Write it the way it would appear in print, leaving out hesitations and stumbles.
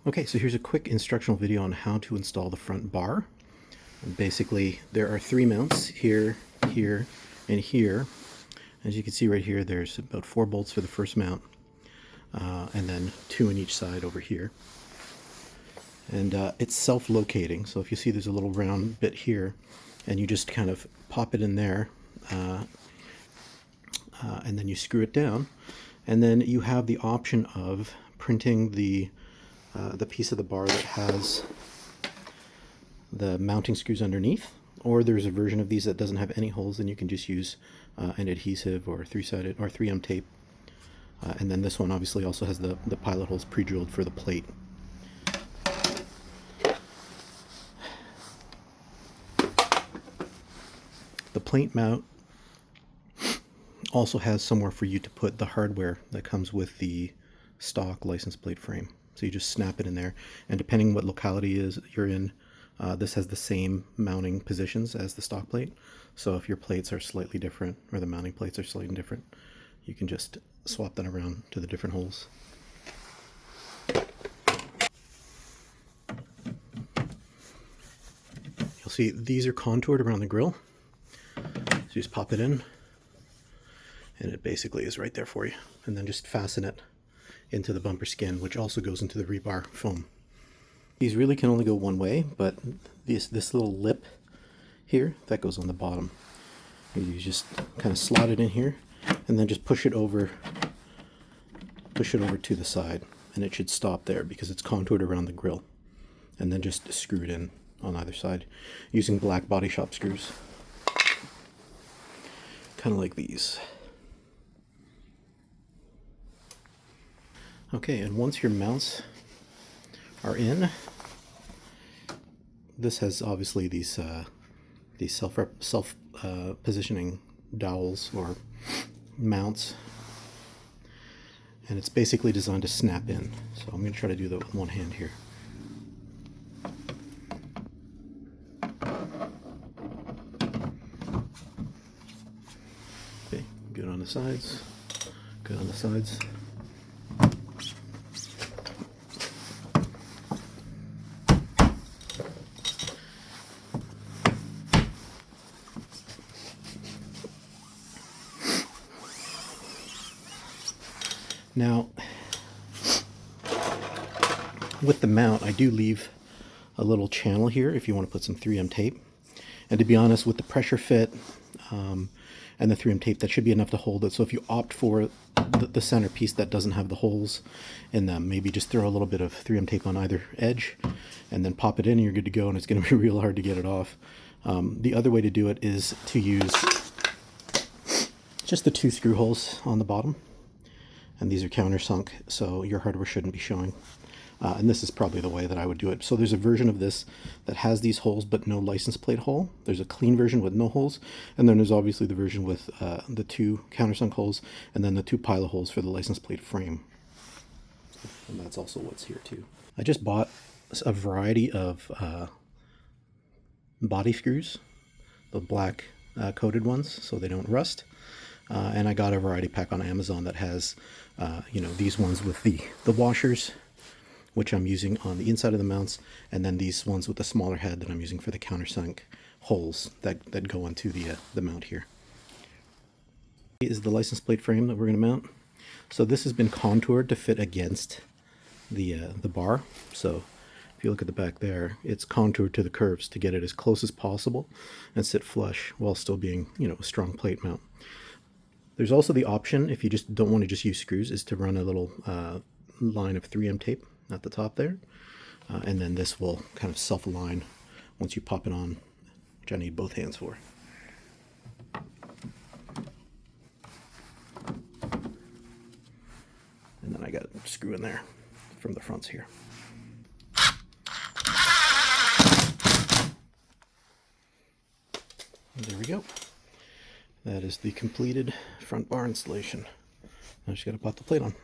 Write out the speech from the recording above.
Okay, so here's a quick instructional video on how to install the front bar. And basically, there are 3 mounts here, here, and here. As you can see right here, there's about 4 bolts for the first mount, and then 2 in each side over here. And it's self-locating, so if you see there's a little round bit here, and you just kind of pop it in there, and then you screw it down, and then you have the option of printing the piece of the bar that has the mounting screws underneath, or there's a version of these that doesn't have any holes, and you can just use an adhesive or 3-sided or 3M tape. And then this one obviously also has the pilot holes pre-drilled for the plate. The plate mount also has somewhere for you to put the hardware that comes with the stock license plate frame. So you just snap it in there, and depending what locality you're in, this has the same mounting positions as the stock plate. So if your plates are slightly different, or the mounting plates are slightly different, you can just swap that around to the different holes. You'll see these are contoured around the grill. So you just pop it in, and it basically is right there for you. And then just fasten it into the bumper skin, which also goes into the rebar foam. These really can only go one way, but this little lip here, that goes on the bottom. You just kind of slot it in here, and then just push it over to the side, and it should stop there because it's contoured around the grill. And then just screw it in on either side using black body shop screws, kind of like these. Okay, and once your mounts are in, this has obviously these self positioning dowels or mounts, and it's basically designed to snap in. So I'm going to try to do that with one hand here. Okay, good on the sides, good on the sides. Now, with the mount, I do leave a little channel here if you want to put some 3M tape. And to be honest, with the pressure fit and the 3M tape, that should be enough to hold it. So if you opt for the center piece that doesn't have the holes in them, maybe just throw a little bit of 3M tape on either edge and then pop it in and you're good to go, and it's going to be real hard to get it off. The other way to do it is to use just the 2 screw holes on the bottom. And these are countersunk, so your hardware shouldn't be showing. And this is probably the way that I would do it. So there's a version of this that has these holes but no license plate hole. There's a clean version with no holes, and then there's obviously the version with the 2 countersunk holes and then the 2 pilot holes for the license plate frame. And that's also what's here too. I just bought a variety of body screws, the black coated ones, so they don't rust. And I got a variety pack on Amazon that has, these ones with the washers, which I'm using on the inside of the mounts, and then these ones with the smaller head that I'm using for the countersunk holes that go into the mount here. This is the license plate frame that we're going to mount. So this has been contoured to fit against the bar. So if you look at the back there, it's contoured to the curves to get it as close as possible and sit flush while still being, a strong plate mount. There's also the option, if you just don't want to just use screws, is to run a little line of 3M tape at the top there. And then this will kind of self-align once you pop it on, which I need both hands for. And then I got a screw in there from the fronts here. And there we go. That is the completed front bar installation. Now I just got to pop the plate on.